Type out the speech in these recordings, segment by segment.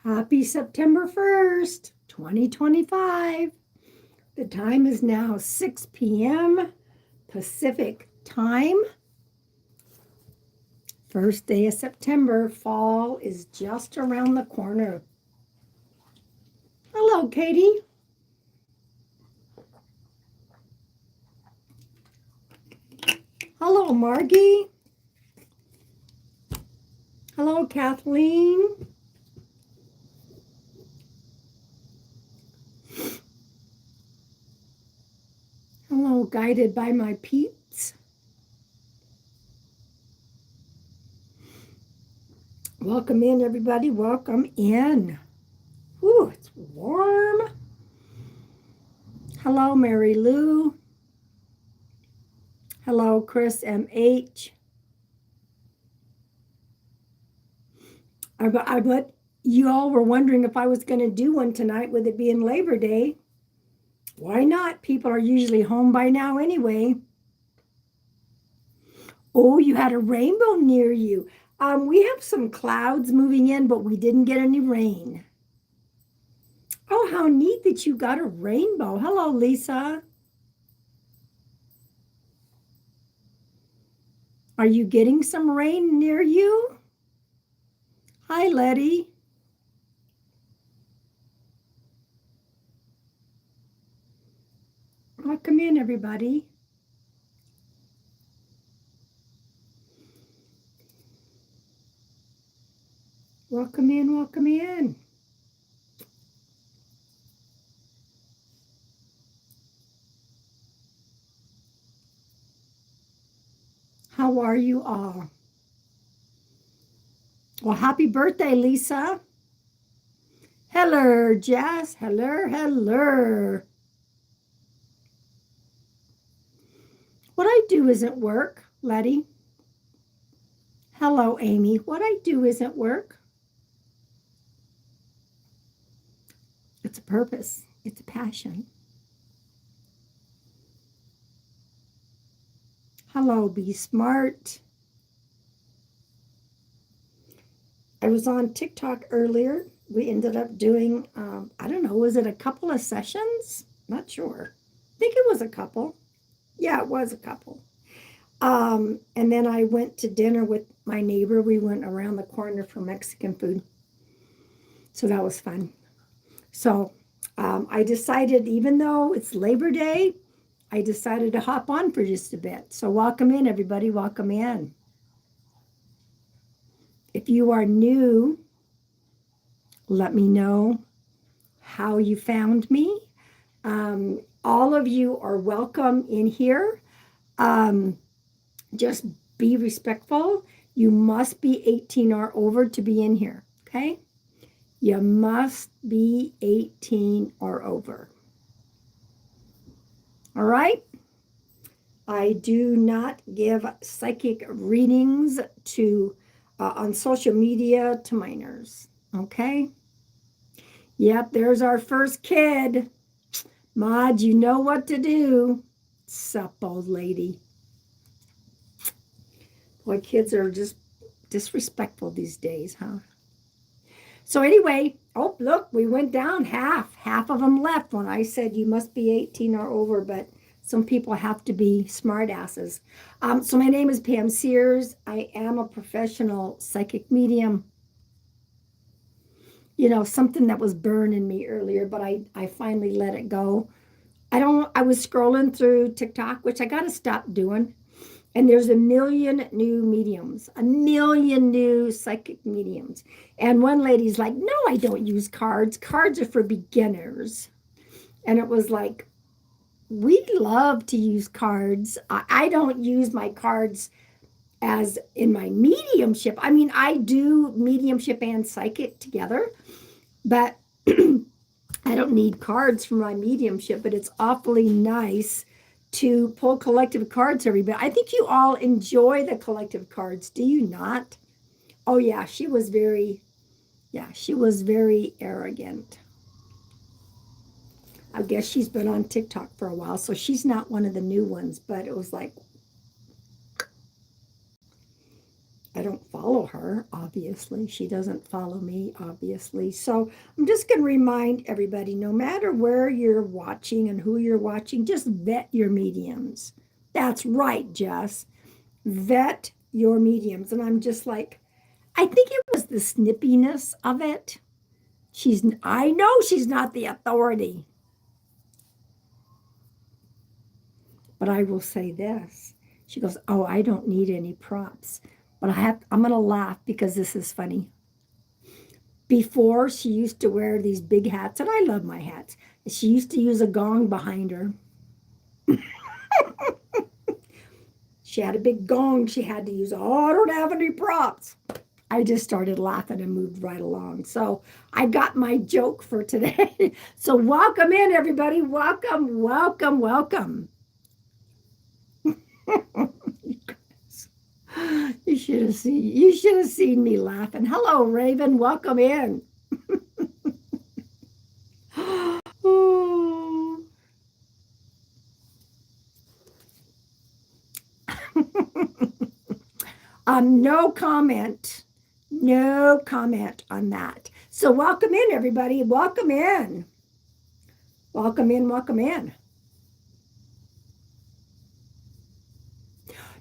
Happy September 1st, 2025. The time is now 6 p.m. Pacific time. First day of September. Fall is just around the corner. Hello, Katie. Hello, Margie. Hello, Kathleen. Hello, guided by my peeps. Welcome in, everybody. Welcome in. Whew, it's warm. Hello, Mary Lou. Hello, Chris M.H. I bet you all were wondering if I was going to do one tonight with it being Labor Day. Why not? People are usually home by now anyway. Oh, you had a rainbow near you. We have some clouds moving in, but we didn't get any rain. Oh, how neat that you got a rainbow. Hello, Lisa. Are you getting some rain near you? Hi, Letty. Welcome in, everybody. Welcome in, welcome in. How are you all? Well, happy birthday, Lisa. Hello, Jess. Hello. What I do isn't work, Letty. Hello, Amy. What I do isn't work. It's a purpose. It's a passion. Hello, Be Smart. I was on TikTok earlier. We ended up doing, I don't know, was it a couple of sessions? Not sure. I think it was a couple. Yeah, it was a couple. And then I went to dinner with my neighbor. We went around the corner for Mexican food. So that was fun. So I decided, even though it's Labor Day, I decided to hop on for just a bit. So welcome in, everybody. Welcome in. If you are new, let me know how you found me. All of you are welcome in here. Just be respectful. You must be 18 or over to be in here, okay? You must be 18 or over. All right? I do not give psychic readings to on social media to minors, okay? Yep, there's our first kid. Maud, you know what to do. Sup, old lady. Boy, kids are just disrespectful these days, huh? So anyway, oh, look, we went down half. Half of them left when I said you must be 18 or over, but some people have to be smart asses. So my name is Pam Sears. I am a professional psychic medium. You know, something that was burning me earlier, but I finally let it go. I was scrolling through TikTok, which I got to stop doing. And there's a million new mediums, a million new psychic mediums. And one lady's like, no, I don't use cards. Cards are for beginners. And it was like, we love to use cards. I don't use my cards as in my mediumship. I mean, I do mediumship and psychic together, but I don't need cards for my mediumship, but it's awfully nice to pull collective cards, everybody. I think you all enjoy the collective cards, do you not? Oh yeah, she was very arrogant. I guess she's been on TikTok for a while, so she's not one of the new ones, but it was like, I don't follow her, obviously. She doesn't follow me, obviously. So I'm just going to remind everybody, no matter where you're watching and who you're watching, just vet your mediums. That's right, Jess. Vet your mediums. And I'm just like, I think it was the snippiness of it. I know she's not the authority, but I will say this. She goes, "Oh, I don't need any props." But I'm going to laugh because this is funny. Before, she used to wear these big hats, and I love my hats. She used to use a gong behind her. She had a big gong she had to use. Oh, I don't have any props. I just started laughing and moved right along. So I got my joke for today. So welcome in, everybody. Welcome, welcome, welcome. You should have seen me laughing. Hello, Raven. Welcome in. Oh. No comment. No comment on that. So welcome in, everybody. Welcome in. Welcome in. Welcome in.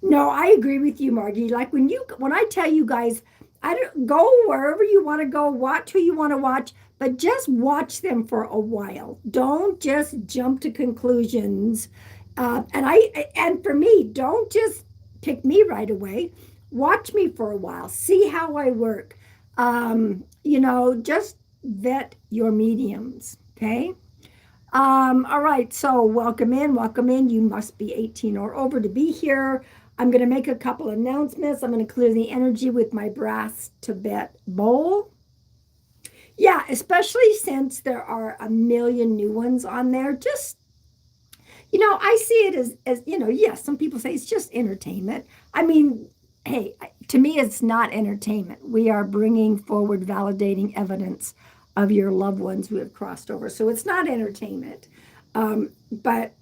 No, I agree with you, Margie. Like when I tell you guys, I don't go wherever you want to go, watch who you want to watch, but just watch them for a while. Don't just jump to conclusions. And for me, don't just pick me right away. Watch me for a while. See how I work. Just vet your mediums. Okay. All right, so welcome in, welcome in. You must be 18 or over to be here. I'm going to make a couple announcements. I'm going to clear the energy with my brass Tibet bowl. Yeah, especially since there are a million new ones on there. Just, I see it as yes, some people say it's just entertainment. I mean, hey, to me, it's not entertainment. We are bringing forward validating evidence of your loved ones who have crossed over. So it's not entertainment, but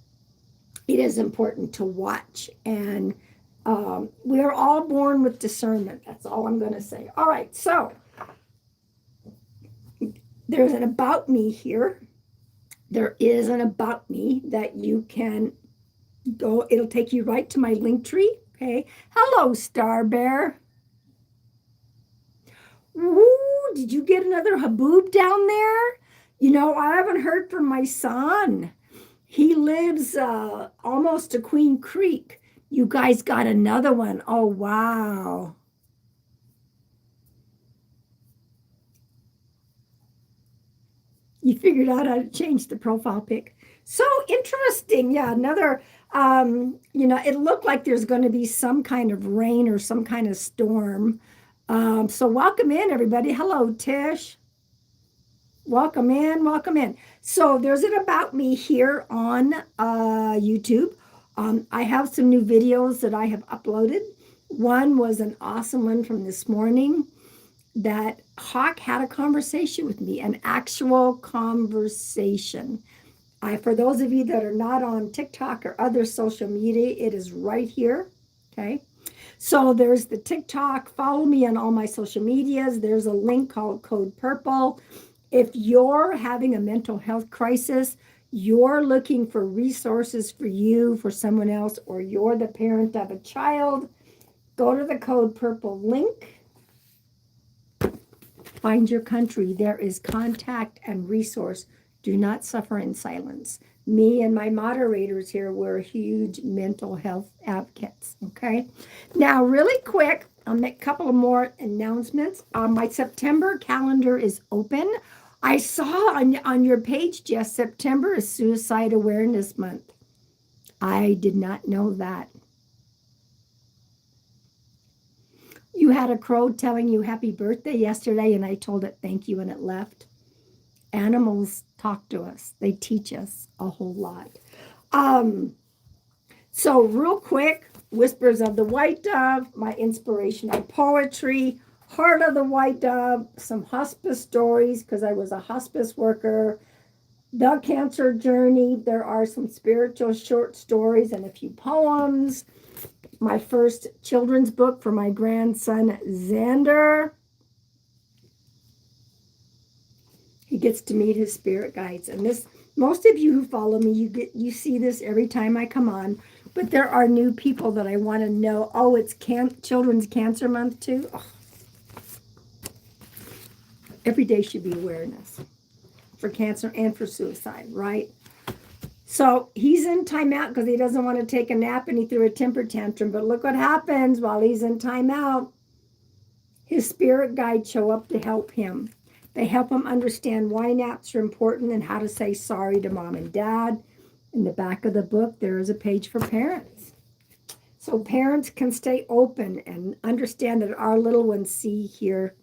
it is important to watch. And we are all born with discernment. That's all I'm going to say. All right, so there's an about me here. There is an about me that you can go. It'll take you right to my link tree. Okay. Hello, Star Bear. Ooh, did you get another haboob down there? I haven't heard from my son. He lives almost to Queen Creek. You guys got another one. Oh, wow. You figured out how to change the profile pic. So interesting. Yeah, another, it looked like there's going to be some kind of rain or some kind of storm. So welcome in, everybody. Hello, Tish. Welcome in, welcome in. So there's an about me here on YouTube. I have some new videos that I have uploaded. One was an awesome one from this morning that Hawk had a conversation with me, an actual conversation. For those of you that are not on TikTok or other social media, it is right here, okay? So there's the TikTok, follow me on all my social medias. There's a link called Code Purple. If you're having a mental health crisis, you're looking for resources for you, for someone else, or you're the parent of a child, go to the Code Purple link. Find your country. There is contact and resource. Do not suffer in silence. Me and my moderators here were huge mental health advocates, okay? Now, really quick, I'll make a couple of more announcements. My September calendar is open. I saw on your page, Jess, September is Suicide Awareness Month. I did not know that. You had a crow telling you happy birthday yesterday, and I told it thank you, and it left. Animals talk to us. They teach us a whole lot. So real quick, Whispers of the White Dove, my inspirational poetry, Heart of the White Dove, some hospice stories because I was a hospice worker, the cancer journey. There are some spiritual short stories and a few poems. my first children's book for my grandson, Xander. He gets to meet his spirit guides. And this, most of you who follow me, you see this every time I come on. But there are new people that I want to know. Oh, it's Children's Cancer Month too. Oh. Every day should be awareness for cancer and for suicide, right? So he's in timeout because he doesn't want to take a nap and he threw a temper tantrum. But look what happens while he's in timeout. His spirit guides show up to help him. They help him understand why naps are important and how to say sorry to mom and dad. In the back of the book, there is a page for parents. So parents can stay open and understand that our little ones see, hear,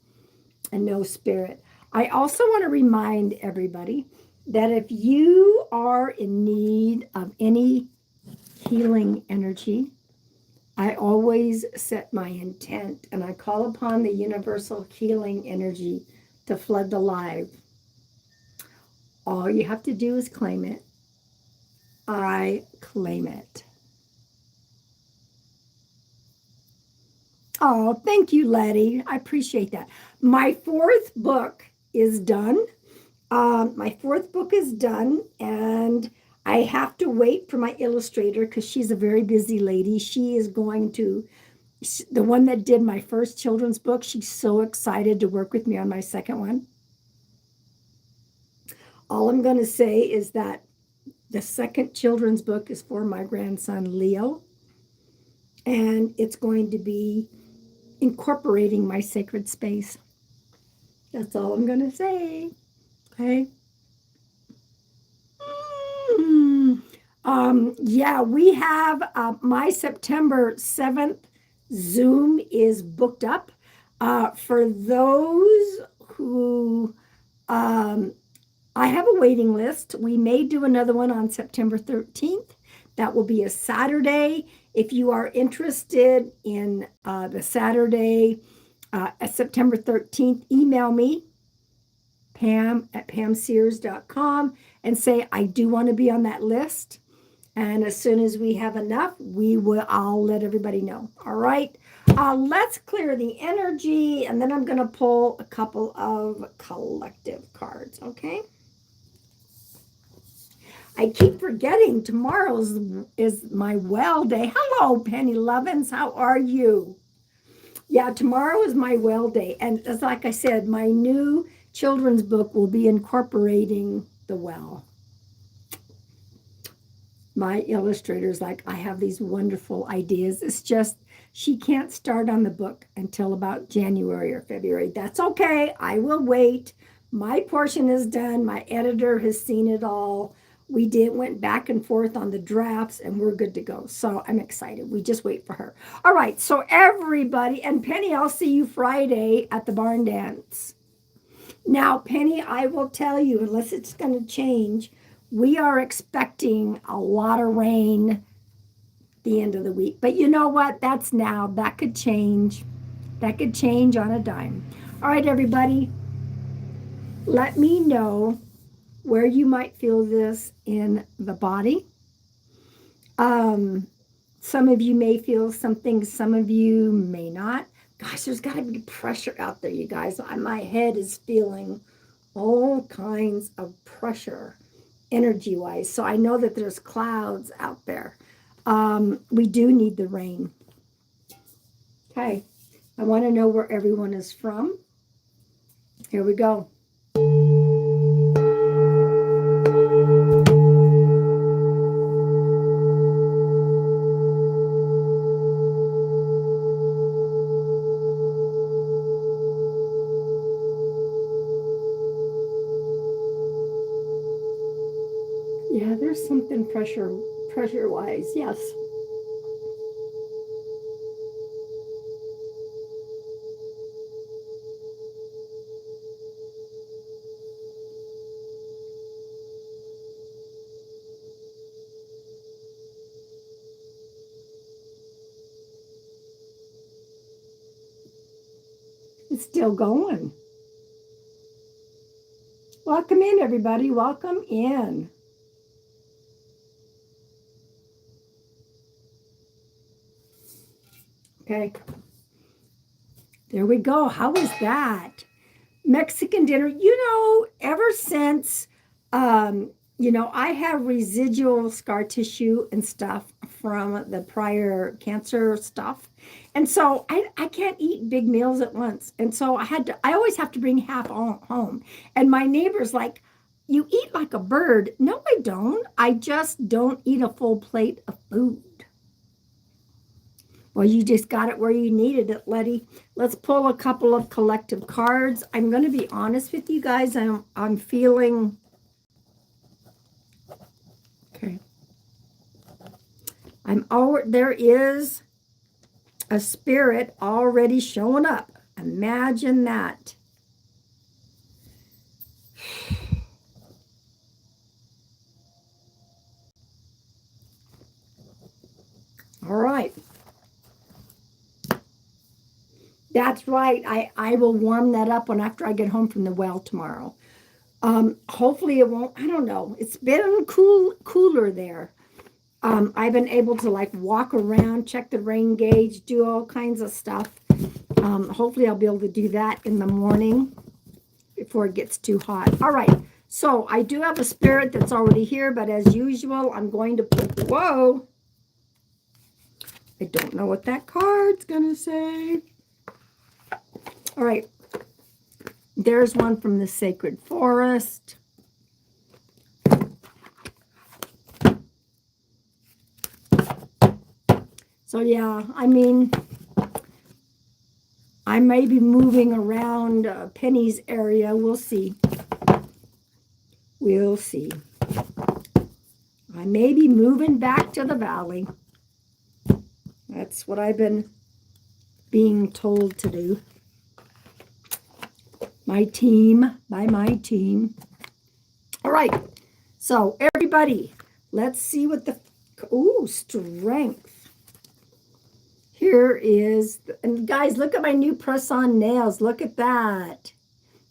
and know spirit. I also want to remind everybody that if you are in need of any healing energy, I always set my intent and I call upon the universal healing energy to flood the live. All you have to do is claim it. I claim it. Oh, thank you, Letty. I appreciate that. My fourth book is done. And I have to wait for my illustrator because she's a very busy lady. She is going to, the one that did my first children's book, she's so excited to work with me on my second one. All I'm going to say is that the second children's book is for my grandson, Leo. And it's going to be incorporating my sacred space. That's all I'm going to say. Okay. Yeah, we have my September 7th Zoom is booked up. For those who, I have a waiting list. We may do another one on September 13th. That will be a Saturday. If you are interested in the Saturday, September 13th, email me, pam@pamsears.com, and say, I do want to be on that list. And as soon as we have enough, I'll let everybody know. All right. Let's clear the energy, and then I'm going to pull a couple of collective cards. Okay. I keep forgetting tomorrow is my well day. Hello, Penny Lovins. How are you? Yeah, tomorrow is my well day. And as like I said, my new children's book will be incorporating the well. My illustrator's like, I have these wonderful ideas. It's just she can't start on the book until about January or February. That's okay. I will wait. My portion is done. My editor has seen it all. We went back and forth on the drafts and we're good to go. So I'm excited. We just wait for her. All right. So everybody, and Penny, I'll see you Friday at the barn dance. Now, Penny, I will tell you, unless it's going to change, we are expecting a lot of rain the end of the week. But you know what? That's now. That could change. That could change on a dime. All right, everybody. Let me know where you might feel this in the body. Some of you may feel something, some of you may not. Gosh, there's got to be pressure out there, you guys. My head is feeling all kinds of pressure energy-wise. So I know that there's clouds out there. We do need the rain. Okay. I want to know where everyone is from. Here we go. Yeah, there's something pressure-wise, yes. It's still going. Welcome in, everybody. Welcome in. Okay. There we go. How was that? Mexican dinner. Ever since, I have residual scar tissue and stuff from the prior cancer stuff. And so I can't eat big meals at once. And so I always have to bring half home. And my neighbor's like, you eat like a bird. No, I don't. I just don't eat a full plate of food. Well, you just got it where you needed it, Letty. Let's pull a couple of collective cards. I'm going to be honest with you guys. I'm feeling... Okay. There is a spirit already showing up. Imagine that. All right. That's right. I will warm that up after I get home from the well tomorrow. Hopefully it won't, I don't know. It's been cooler there. I've been able to walk around, check the rain gauge, do all kinds of stuff. Hopefully I'll be able to do that in the morning before it gets too hot. All right. So I do have a spirit that's already here, but as usual, I'm going to put, whoa. I don't know what that card's going to say. All right. There's one from the sacred forest. So yeah, I mean, I may be moving around Penny's area. We'll see. We'll see. I may be moving back to the valley. That's what I've been being told to do. By my team. All right. So everybody, let's see what strength. Here is, and guys, look at my new press-on nails. Look at that.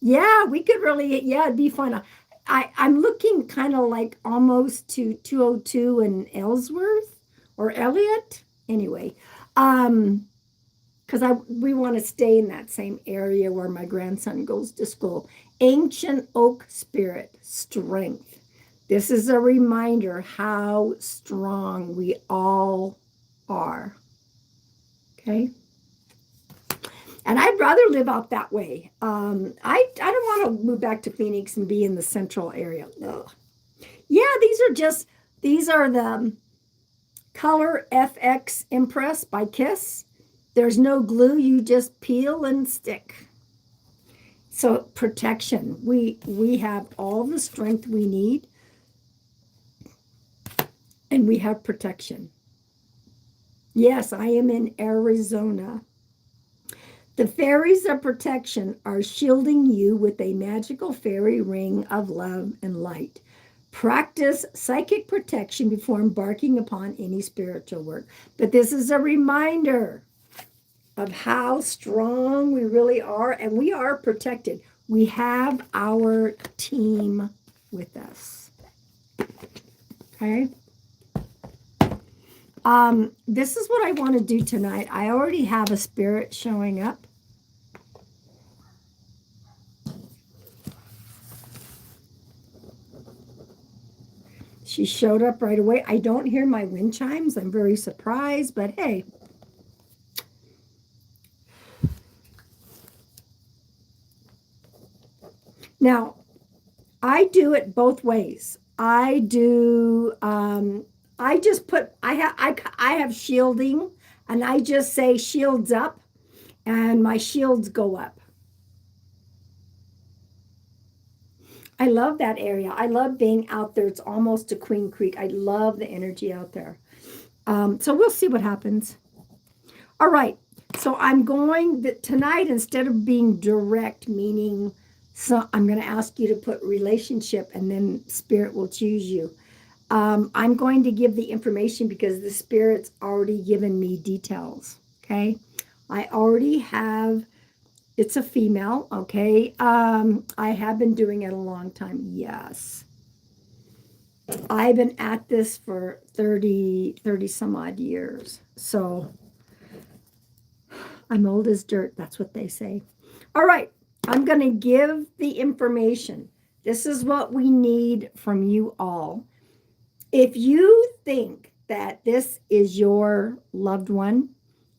Yeah, we could really, it'd be fun. I'm looking kind of like almost to 202 and Ellsworth or Elliott. Anyway, because we want to stay in that same area where my grandson goes to school. Ancient oak spirit, strength. This is a reminder how strong we all are. Okay. And I'd rather live out that way. I don't want to move back to Phoenix and be in the central area. Ugh. Yeah, these are the Color FX Impress by Kiss. There's no glue. You just peel and stick. So protection. We have all the strength we need. And we have protection. Yes, I am in Arizona. The fairies of protection are shielding you with a magical fairy ring of love and light. Practice psychic protection before embarking upon any spiritual work. But this is a reminder of how strong we really are, and we are protected. We have our team with us. Okay? This is what I want to do tonight. I already have a spirit showing up. She showed up right away. I don't hear my wind chimes. I'm very surprised, but hey. Now, I do it both ways. I do, I just put, I have shielding, and I just say shields up, and my shields go up. I love that area. I love being out there. It's almost to Queen Creek. I love the energy out there. So we'll see what happens. All right. So I'm going tonight, instead of being direct, meaning, so I'm going to ask you to put relationship, and then spirit will choose you. I'm going to give the information because the spirit's already given me details. Okay. I already have. It's a female, okay? I have been doing it a long time, yes. I've been at this for 30 some odd years. So I'm old as dirt. That's what they say. All right. I'm going to give the information. This is what we need from you all. If you think that this is your loved one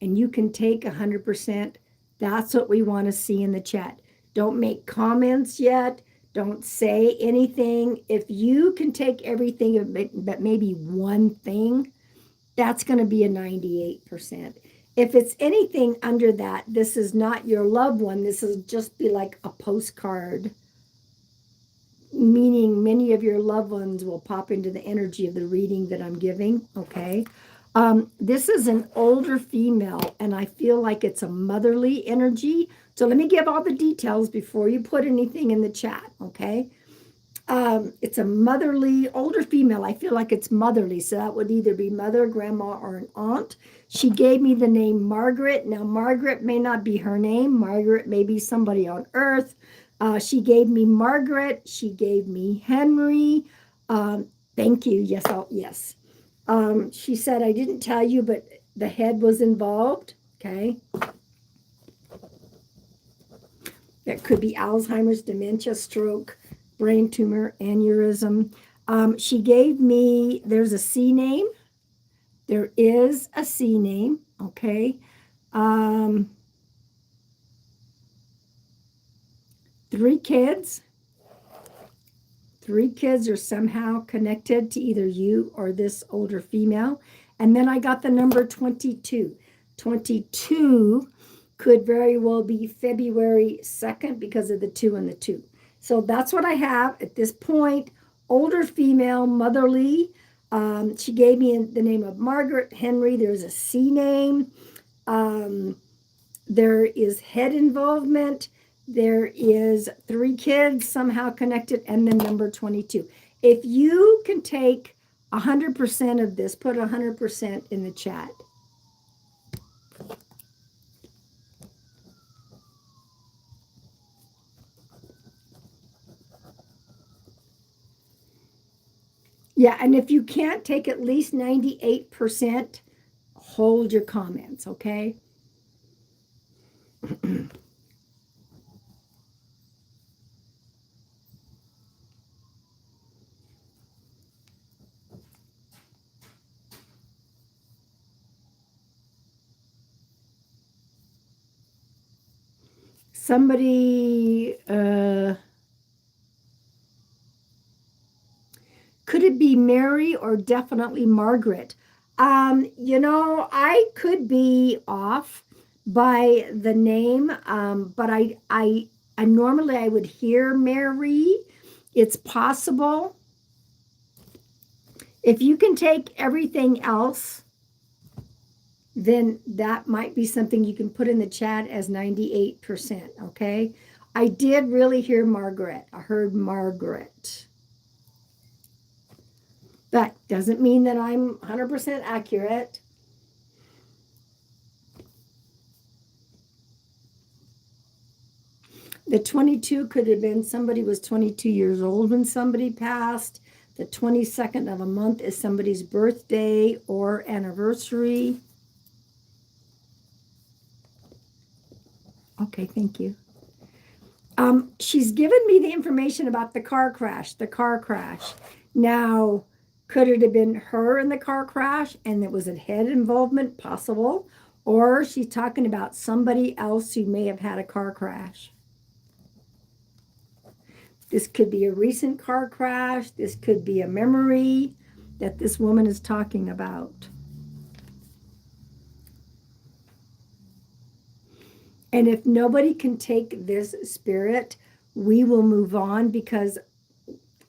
and you can take 100%, that's what we want to see in the chat. Don't make comments yet. Don't say anything. If you can take everything but maybe one thing, that's going to be a 98%. If it's anything under that, this is not your loved one. This will just be like a postcard, meaning many of your loved ones will pop into the energy of the reading that I'm giving, okay? This is an older female, and I feel like it's a motherly energy. So let me give all the details before you put anything in the chat, okay? It's a motherly, older female. I feel like it's motherly. So that would either be mother, grandma, or an aunt. She gave me the name Margaret. Now, Margaret may not be her name. Margaret may be somebody on earth. She gave me Margaret. She gave me Henry. Thank you. Yes, yes. She said, I didn't tell you, but the head was involved. Okay. That could be Alzheimer's, dementia, stroke, brain tumor, aneurysm. She gave me, there's a C name. There is a C name, okay. 3 kids. 3 kids are somehow connected to either you or this older female. And then I got the number 22. 22 could very well be February 2nd because of the 2 and the 2. So that's what I have at this point. Older female, motherly. She gave me the name of Margaret Henry. There's a C name. There is head involvement. There is 3 kids somehow connected, and then number 22. If you can take 100% of this, put 100% in the chat. Yeah, and if you can't take at least 98%, hold your comments, okay? Somebody, could it be Mary or definitely Margaret? I could be off by the name, but I normally I would hear Mary. It's possible. If you can take everything else, then that might be something you can put in the chat as 98%, okay? I did really hear Margaret. I heard Margaret. That doesn't mean that I'm 100% accurate. The 22 could have been somebody was 22 years old when somebody passed. The 22nd of a month is somebody's birthday or anniversary. Okay, thank you. She's given me the information about the car crash. Now, could it have been her in the car crash and it was a head involvement? Possible. Or she's talking about somebody else who may have had a car crash. This could be a recent car crash. This could be a memory that this woman is talking about. And if nobody can take this spirit, we will move on, because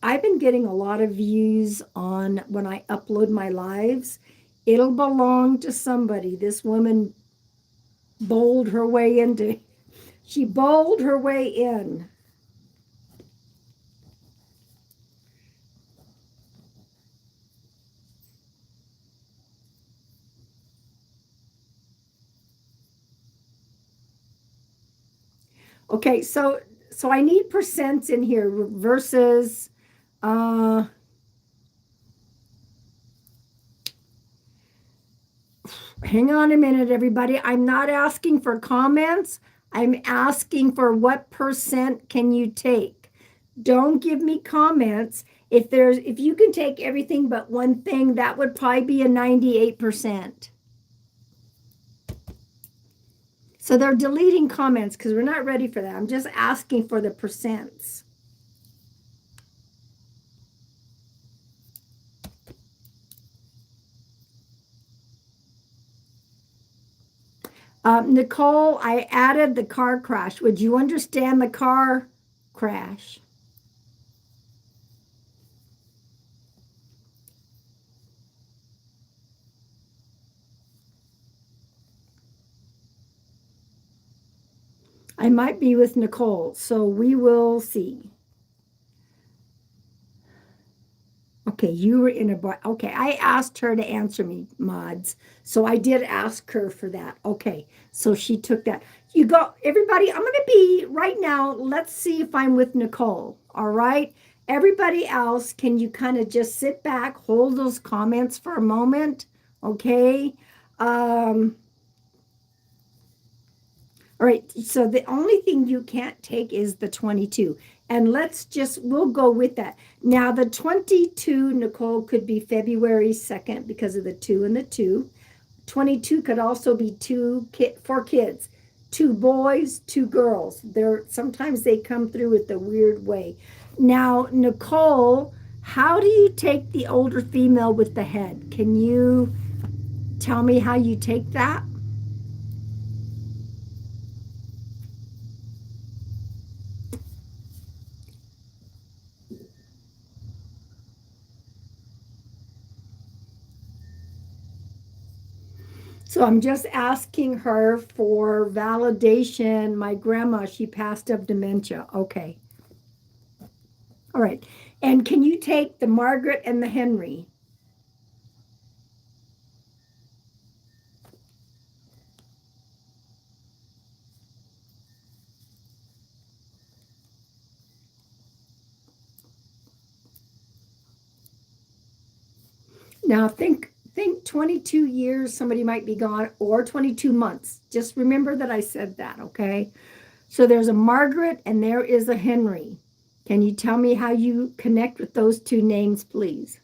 I've been getting a lot of views on when I upload my lives. It'll belong to somebody. This woman bowled her way into, she bowled her way in. Okay, so I need percents in here versus Hang on a minute, everybody. I'm not asking for comments. I'm asking for what percent can you take. Don't give me comments. If you can take everything but one thing, that would probably be a 98%. So they're deleting comments because we're not ready for that. I'm just asking for the percents. Nicole, I added the car crash. Would you understand the car crash? I might be with Nicole, so we will see. Okay, you were in a bar. Okay, I asked her to answer me, mods. So I did ask her for that. Okay, so she took that. You go, everybody, I'm going to be right now. Let's see if I'm with Nicole. All right. Everybody else, can you kind of just sit back, hold those comments for a moment? Okay. All right, so the only thing you can't take is the 22. And we'll go with that. Now, the 22, Nicole, could be February 2nd because of the 2 and the 2. 22 could also be 4 kids, 2 boys, 2 girls. Sometimes they come through with the weird way. Now, Nicole, how do you take the older female with the head? Can you tell me how you take that? So I'm just asking her for validation. My grandma, she passed of dementia. Okay. All right. And can you take the Margaret and the Henry? Now think 22 years somebody might be gone, or 22 months. Just remember that I said that, okay? So there's a Margaret and there is a Henry. Can you tell me how you connect with those 2 names, please?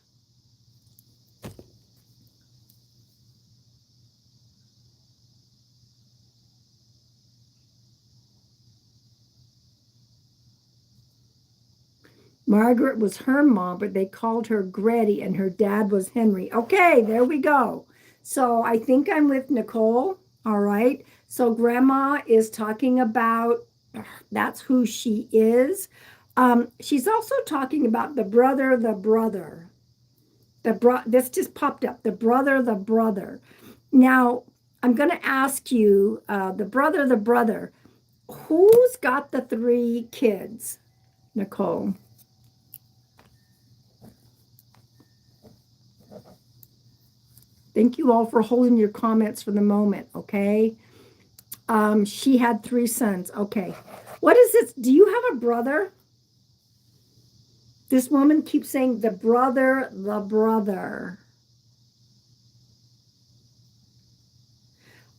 Margaret was her mom, but they called her Gretty, and her dad was Henry. Okay, there we go. So I think I'm with Nicole. All right. So grandma is talking about that's who she is. She's also talking about the brother, this just popped up, the brother. Now I'm going to ask you, the brother, who's got the 3 kids, Nicole? Thank you all for holding your comments for the moment, okay? She had 3 sons. Okay. What is this? Do you have a brother? This woman keeps saying the brother.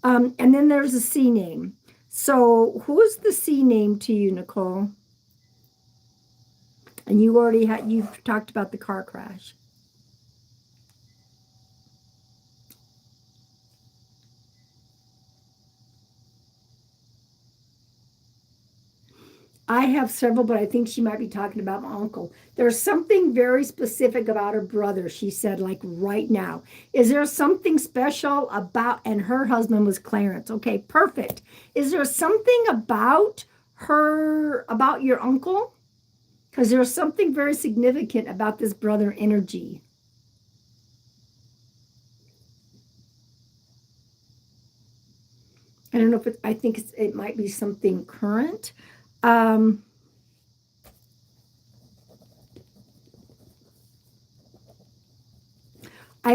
And then there's a C name. So who's the C name to you, Nicole? And you've talked about the car crash. I have several, but I think she might be talking about my uncle. There's something very specific about her brother, she said, like right now. Is there something special about, and her husband was Clarence. Okay, perfect. Is there something about about your uncle? Because there's something very significant about this brother energy. I don't know if I think it might be something current. I've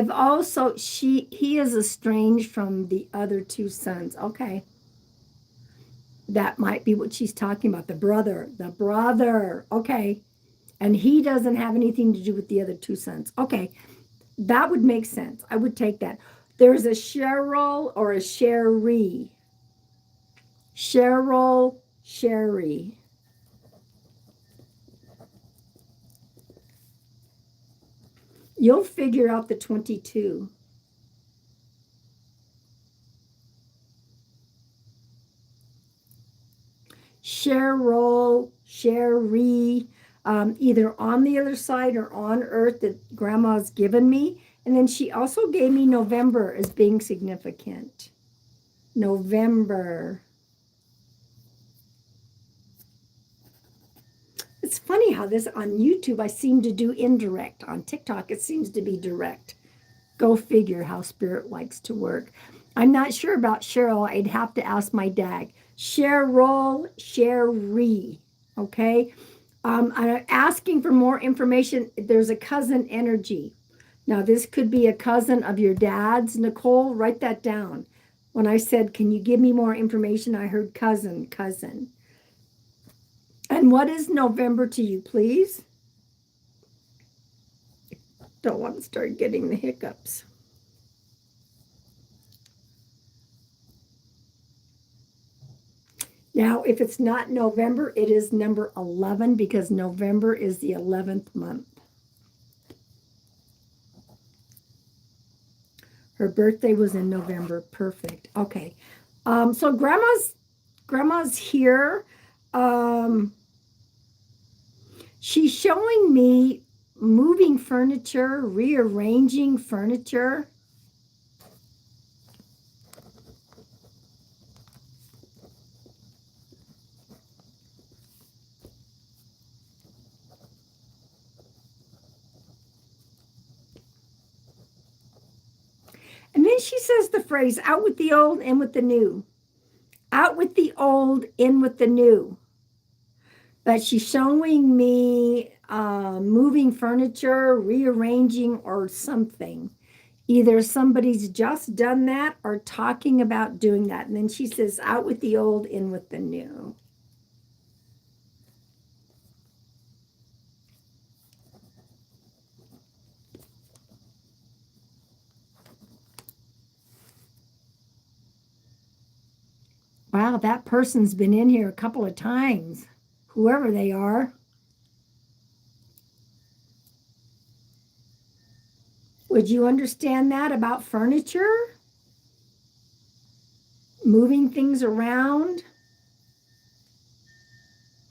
also he is estranged from the other 2 sons. Okay. That might be what she's talking about. The brother. Okay. And he doesn't have anything to do with the other 2 sons. Okay. That would make sense. I would take that. There's a Cheryl or a Sherry. Cheryl, Sherry. You'll figure out the 22. Cheryl, Sherry, either on the other side or on Earth that Grandma's given me. And then she also gave me November as being significant. November. It's funny how this on YouTube I seem to do indirect. On TikTok it seems to be direct. Go figure how spirit likes to work. I'm not sure about Cheryl. I'd have to ask my dad. Cheryl, Sherry. Okay. I'm asking for more information. There's a cousin energy. Now, this could be a cousin of your dad's. Nicole, write that down. When I said, can you give me more information? I heard cousin, cousin. And what is November to you, please? Don't want to start getting the hiccups. Now, if it's not November, it is number 11 because November is the 11th month. Her birthday was in November. Perfect. Okay. So grandma's here. She's showing me moving furniture, rearranging furniture. And then she says the phrase, out with the old, in with the new. Out with the old, in with the new. But she's showing me moving furniture, rearranging, or something. Either somebody's just done that or talking about doing that. And then she says, out with the old, in with the new. Wow, that person's been in here a couple of times, whoever they are. Would you understand that about furniture? Moving things around,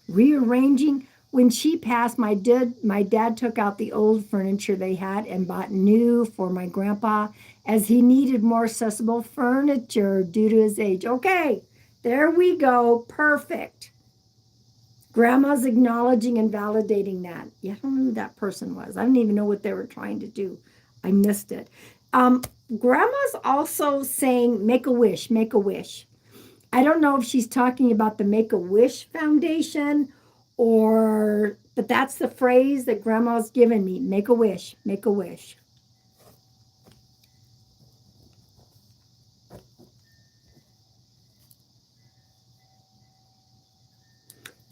rearranging. When she passed, my dad took out the old furniture they had and bought new for my grandpa as he needed more accessible furniture due to his age. Okay, there we go. Perfect. Grandma's acknowledging and validating that. Yeah, I don't know who that person was. I didn't even know what they were trying to do. I missed it. Grandma's also saying, make a wish, make a wish. I don't know if she's talking about the Make-A-Wish Foundation but that's the phrase that Grandma's given me. Make a wish, make a wish.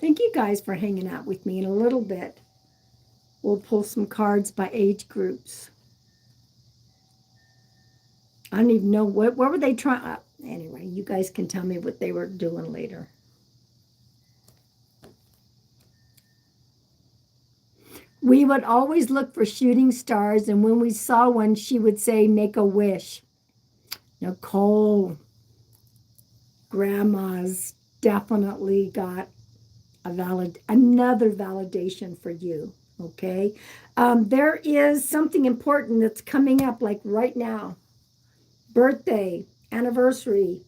Thank you guys for hanging out with me. In a little bit, we'll pull some cards by age groups. I don't even know what were they trying. Anyway, you guys can tell me what they were doing later. We would always look for shooting stars, and when we saw one, she would say, make a wish. Nicole, Grandma's definitely got another validation for you, okay? There is something important that's coming up, like right now. Birthday, anniversary,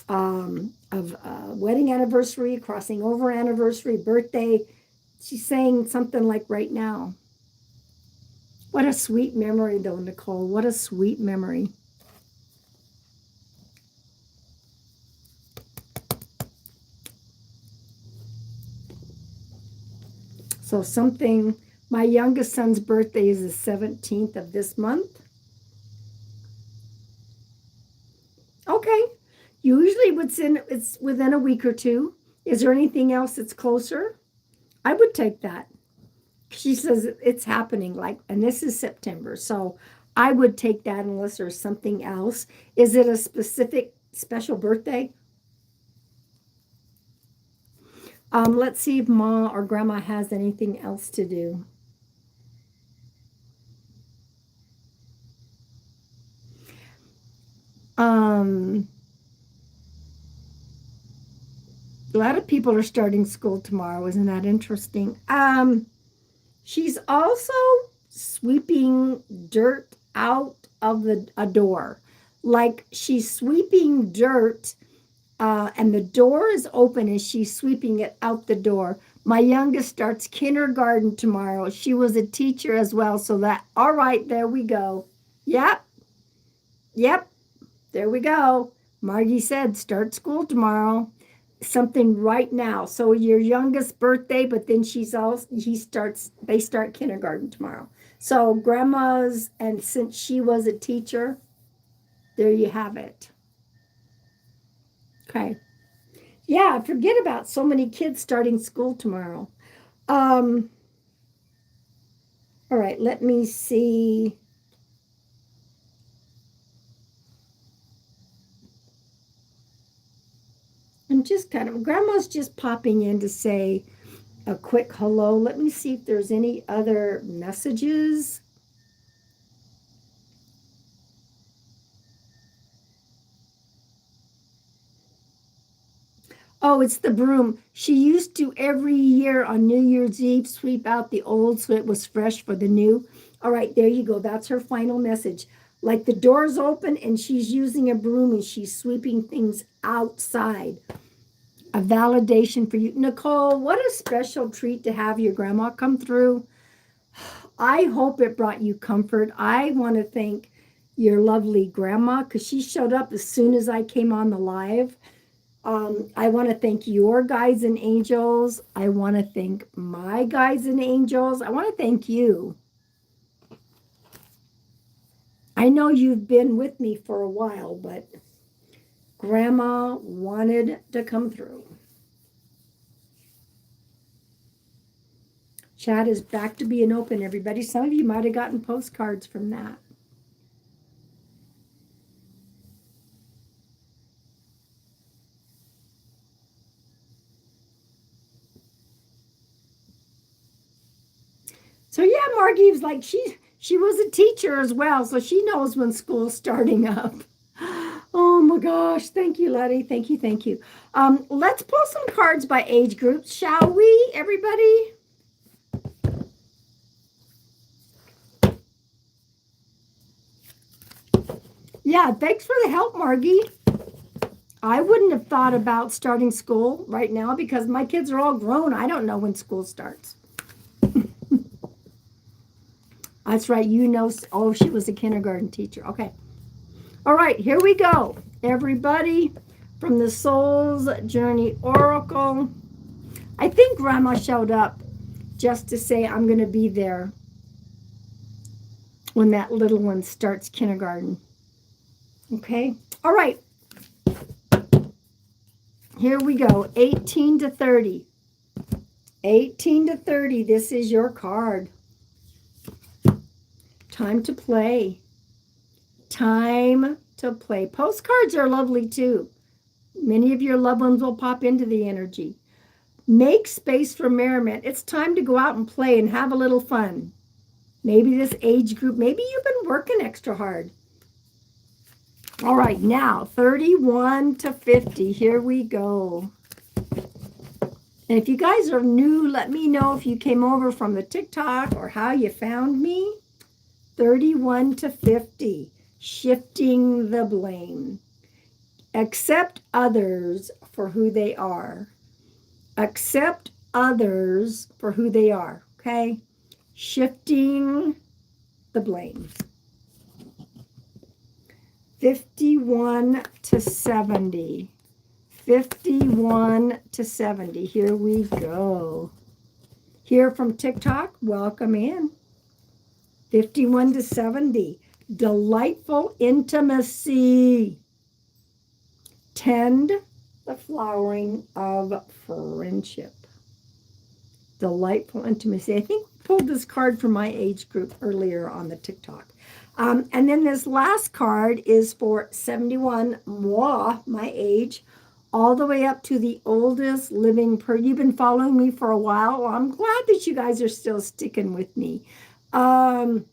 of wedding anniversary, crossing over anniversary, birthday. She's saying something like right now. What a sweet memory, though, Nicole. What a sweet memory. So my youngest son's birthday is the 17th of this month. Okay. Usually it's within a week or two. Is there anything else that's closer? I would take that. She says it's happening and this is September. So I would take that unless there's something else. Is it a specific special birthday? Let's see if Ma or Grandma has anything else to do. A lot of people are starting school tomorrow. Isn't that interesting? She's also sweeping dirt out of a door. Like she's sweeping dirt, and the door is open and she's sweeping it out the door. My youngest starts kindergarten tomorrow. She was a teacher as well. So that, all right, there we go. Yep. Yep. There we go. Margie said, start school tomorrow. Something right now. So your youngest birthday, but then they start kindergarten tomorrow. So grandma's, and since she was a teacher, there you have it. Okay. Yeah, forget about so many kids starting school tomorrow. All right, let me see. Grandma's just popping in to say a quick hello. Let me see if there's any other messages. Oh, it's the broom. She used to every year on New Year's Eve sweep out the old so it was fresh for the new. All right, there you go. That's her final message. Like the door's open and she's using a broom and she's sweeping things outside. A validation for you. Nicole, what a special treat to have your grandma come through. I hope it brought you comfort. I want to thank your lovely grandma because she showed up as soon as I came on the live. I want to thank your guides and angels. I want to thank my guides and angels. I want to thank you. I know you've been with me for a while, but Grandma wanted to come through. Chat is back to being open, everybody. Some of you might have gotten postcards from that. So yeah, Margie was like, she was a teacher as well, so she knows when school's starting up. Oh my gosh, thank you, Letty. Thank you, thank you. Let's pull some cards by age groups, shall we, everybody? Yeah, thanks for the help, Margie. I wouldn't have thought about starting school right now because my kids are all grown. I don't know when school starts. That's right. You know, oh, she was a kindergarten teacher. Okay. All right, here we go. Everybody from the Soul's Journey Oracle. I think Grandma showed up just to say I'm going to be there when that little one starts kindergarten. Okay. All right. Here we go. 18 to 30. 18 to 30. This is your card. Time to play. Time to play. Postcards are lovely too. Many of your loved ones will pop into the energy. Make space for merriment. It's time to go out and play and have a little fun. Maybe this age group, maybe you've been working extra hard. All right, now 31 to 50. Here we go. And if you guys are new, let me know if you came over from the TikTok or how you found me. 31 to 50. Shifting the blame. Accept others for who they are. Accept others for who they are. Okay? Shifting the blame. 51 to 70. 51 to 70. Here we go. Here from TikTok, welcome in. 51 to 70. Delightful intimacy. Tend the flowering of friendship. Delightful intimacy. I think I pulled this card from my age group earlier on the TikTok. And then this last card is for 71, moi, my age, all the way up to the oldest living You've been following me for a while. Well, I'm glad that you guys are still sticking with me. And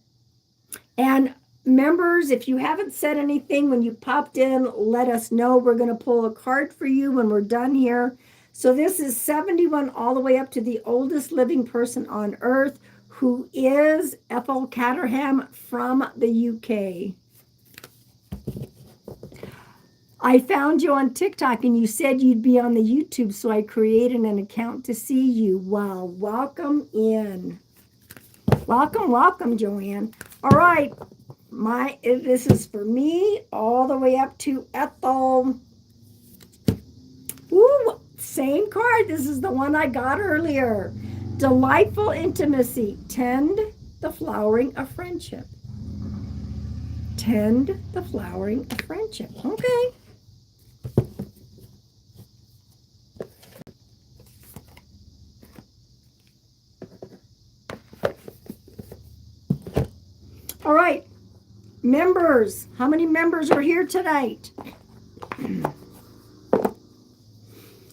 members, if you haven't said anything when you popped in, let us know. We're going to pull a card for you when we're done here. So this is 71 all the way up to the oldest living person on earth, who is Ethel Caterham from the UK. I found you on TikTok and you said you'd be on the YouTube, so I created an account to see you. Wow, welcome in. Welcome, welcome, Joanne. All right, this is for me all the way up to Ethel. Ooh, same card. This is the one I got earlier. Delightful intimacy. Tend the flowering of friendship. Tend the flowering of friendship. Okay. All right. Members. How many members are here tonight?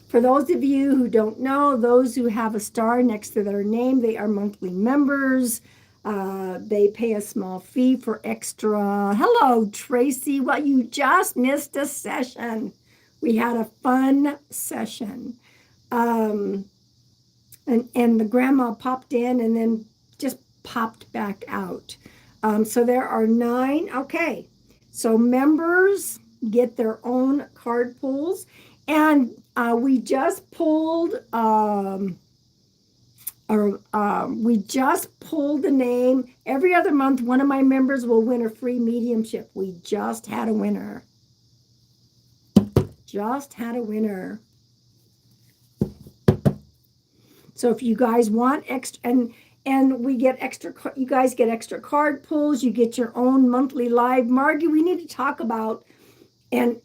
For those of you who don't know, those who have a star next to their name, they are monthly members. They pay a small fee for extra. Hello, Tracy. Well, you just missed a session. We had a fun session. And the grandma popped in and then just popped back out. So there are 9. Okay. So members get their own card pulls. And we just pulled we just pulled the name. Every other month, one of my members will win a free mediumship. We just had a winner. Just had a winner. So if you guys want extra, and we get extra, you guys get extra card pulls. You get your own monthly live. Margie, we need to talk about, and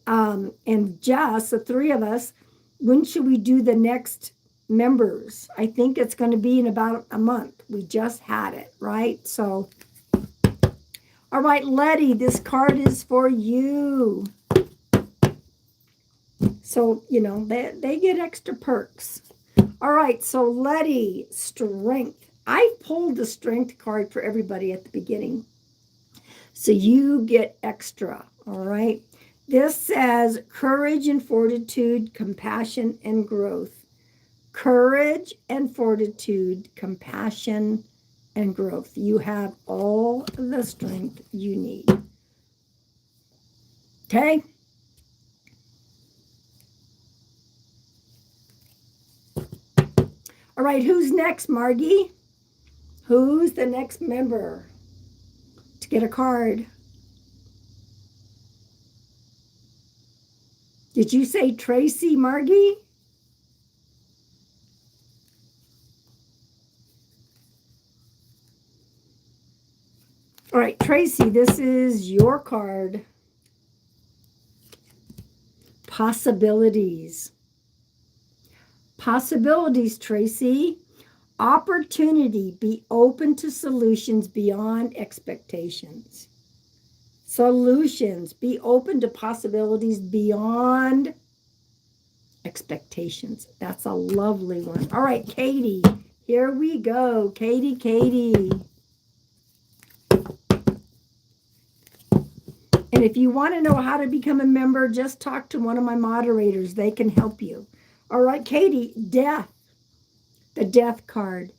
Jess, the 3 of us, when should we do the next members? I think it's going to be in about a month. We just had it, right? So, all right, Letty, this card is for you. So, you know, they get extra perks. All right, so Letty, strength. I pulled the strength card for everybody at the beginning. So you get extra, all right? This says courage and fortitude, compassion and growth. Courage and fortitude, compassion and growth. You have all the strength you need. Okay? All right, who's next, Margie? Who's the next member to get a card? Did you say Tracy, Margie? All right, Tracy, this is your card. Possibilities. Possibilities, Tracy. Opportunity. Be open to solutions beyond expectations. Solutions. Be open to possibilities beyond expectations. That's a lovely one. All right, Katie. Here we go. Katie. And if you want to know how to become a member, just talk to one of my moderators. They can help you. All right, Katie, death. The death card.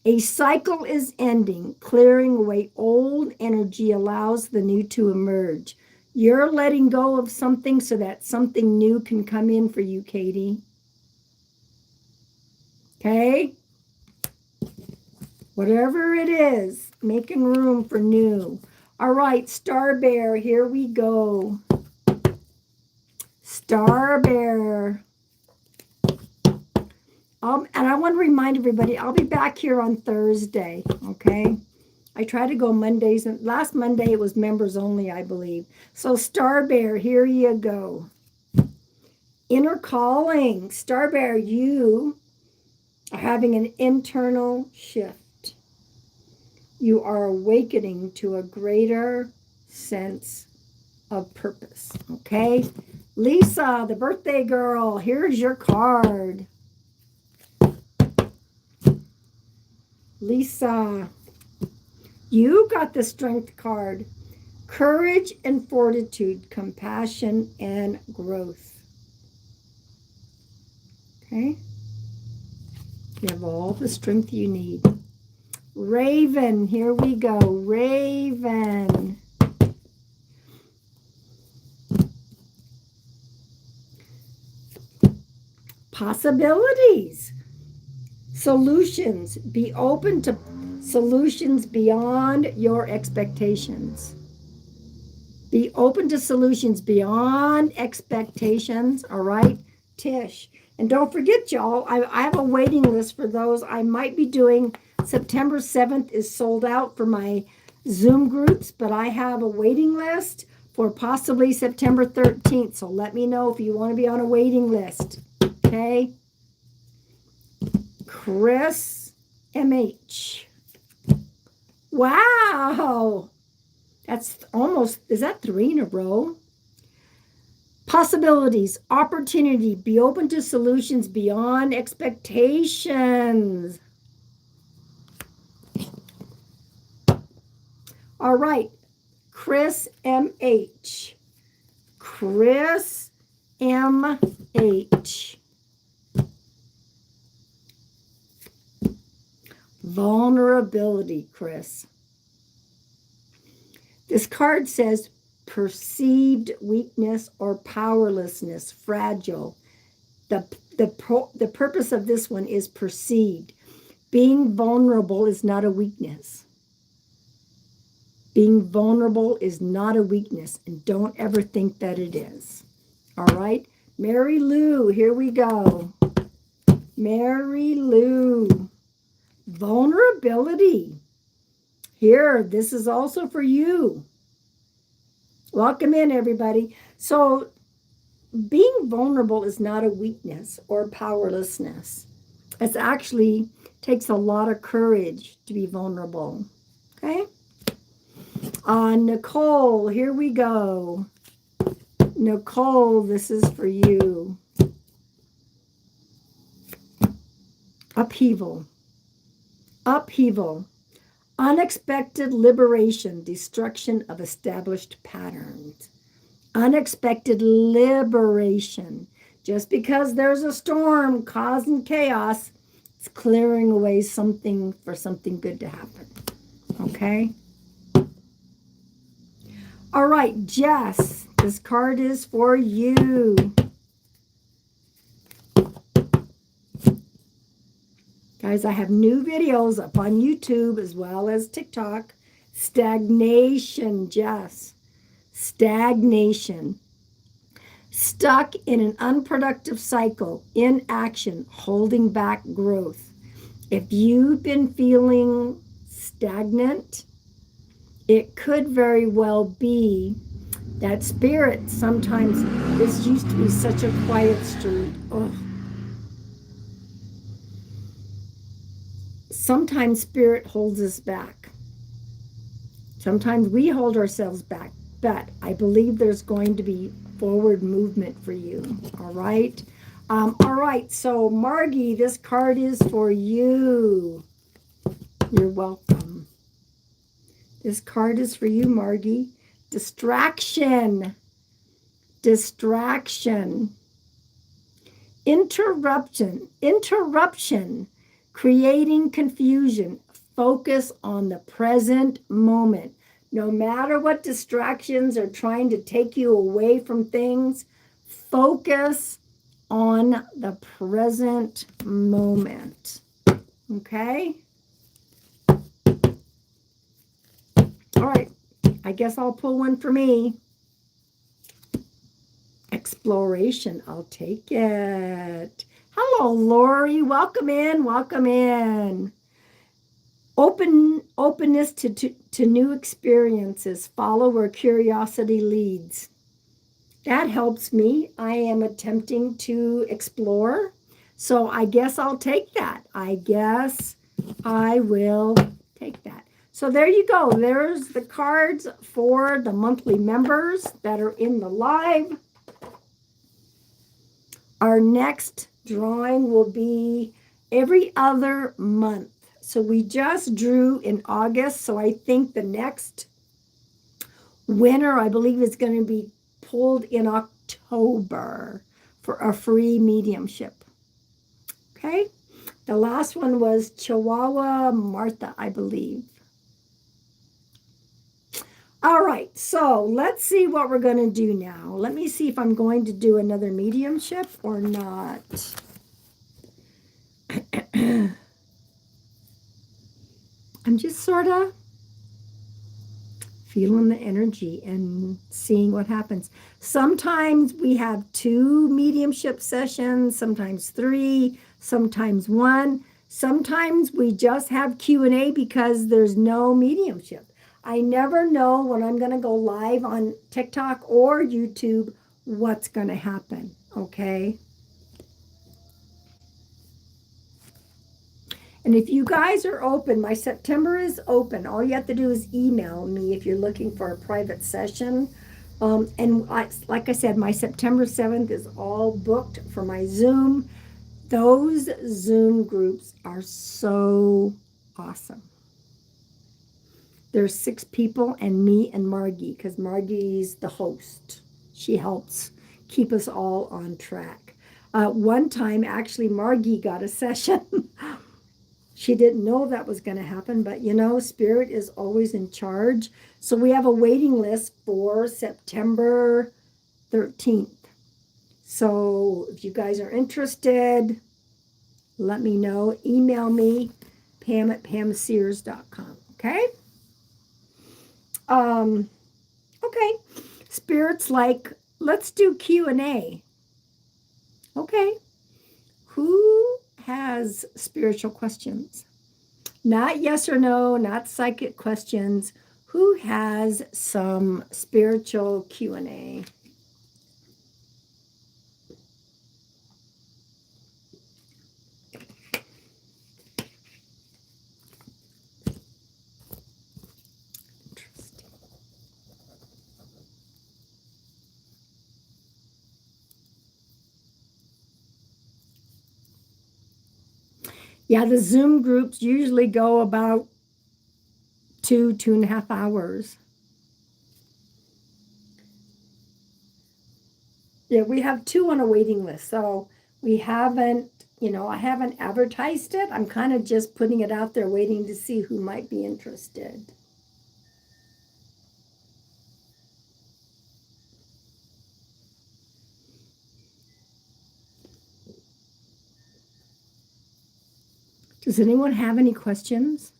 A cycle is ending. Clearing away old energy allows the new to emerge. You're letting go of something so that something new can come in for you, Katie. Okay? Whatever it is, making room for new. All right, Star Bear, here we go. Star Bear. And I want to remind everybody, I'll be back here on Thursday, okay? I try to go Mondays, and last Monday it was members only, I believe. So Star Bear, here you go. Inner calling. Star Bear, you are having an internal shift. You are awakening to a greater sense of purpose. Okay? Lisa, the birthday girl, here's your card. Lisa, you got the strength card. Courage and fortitude, compassion and growth. Okay? You have all the strength you need. Raven, here we go. Raven. Possibilities. Solutions. Be open to solutions beyond your expectations. Be open to solutions beyond expectations. All right, Tish. And don't forget, y'all, I have a waiting list for those. I might be doing September 7th is sold out for my Zoom groups, but I have a waiting list for possibly September 13th. So let me know if you want to be on a waiting list. Okay. Chris MH. Wow. That's almost, is that 3 in a row? Possibilities, opportunity, be open to solutions beyond expectations. All right, Chris MH. Chris MH. Vulnerability, Chris. This card says perceived weakness or powerlessness, fragile. The purpose of this one is perceived. Being vulnerable is not a weakness. Being vulnerable is not a weakness, and don't ever think that it is. All right? Mary Lou, here we go. Mary Lou. Vulnerability. Here, this is also for you. Welcome in, everybody. So, being vulnerable is not a weakness or powerlessness. It actually takes a lot of courage to be vulnerable. Okay? Nicole, here we go. Nicole, this is for you. Upheaval. Upheaval. Unexpected liberation, destruction of established patterns. Unexpected liberation. Just because there's a storm causing chaos, it's clearing away something for something good to happen. Okay? All right, Jess, this card is for you. Guys, I have new videos up on YouTube as well as TikTok. Stagnation, Jess. Stagnation. Stuck in an unproductive cycle, inaction, holding back growth. If you've been feeling stagnant, it could very well be that spirit. Sometimes this used to be such a quiet street. Oh. Sometimes spirit holds us back. Sometimes we hold ourselves back, but I believe there's going to be forward movement for you. All right. All right. So Margie, this card is for you. You're welcome. This card is for you, Margie. Distraction. Distraction. Interruption. Interruption. Creating confusion. Focus on the present moment. No matter what distractions are trying to take you away from things, focus on the present moment. Okay? All right. I guess I'll pull one for me. Exploration. I'll take it. Hello, Lori. Welcome in. Welcome in. Openness to new experiences. Follow where curiosity leads. That helps me. I am attempting to explore. So I guess I'll take that. I guess I will take that. So there you go. There's the cards for the monthly members that are in the live. Our next drawing will be every other month. So we just drew in August. So I think the next winner, I believe, is going to be pulled in October for a free mediumship. Okay. The last one was Chihuahua Martha, I believe. All right, so let's see what we're going to do now. Let me see if I'm going to do another mediumship or not. I'm just sort of feeling the energy and seeing what happens. Sometimes we have 2 mediumship sessions, sometimes 3, sometimes 1. Sometimes we just have Q&A because there's no mediumship. I never know when I'm going to go live on TikTok or YouTube what's going to happen, okay? And if you guys are open, my September is open. All you have to do is email me if you're looking for a private session. Like I said, my September 7th is all booked for my Zoom. Those Zoom groups are so awesome. There's 6 people and me and Margie, because Margie's the host. She helps keep us all on track. One time, actually, Margie got a session. She didn't know that was going to happen, but you know, Spirit is always in charge. So we have a waiting list for September 13th. So if you guys are interested, let me know. Email me, pam@pamsears.com. Okay? Okay. Spirit's like, let's do Q&A. Okay. Who has spiritual questions? Not yes or no, not psychic questions. Who has some spiritual Q&A? Yeah, the Zoom groups usually go about 2.5 hours. Yeah, we have 2 on a waiting list. So we haven't, I haven't advertised it. I'm kind of just putting it out there, waiting to see who might be interested. Does anyone have any questions?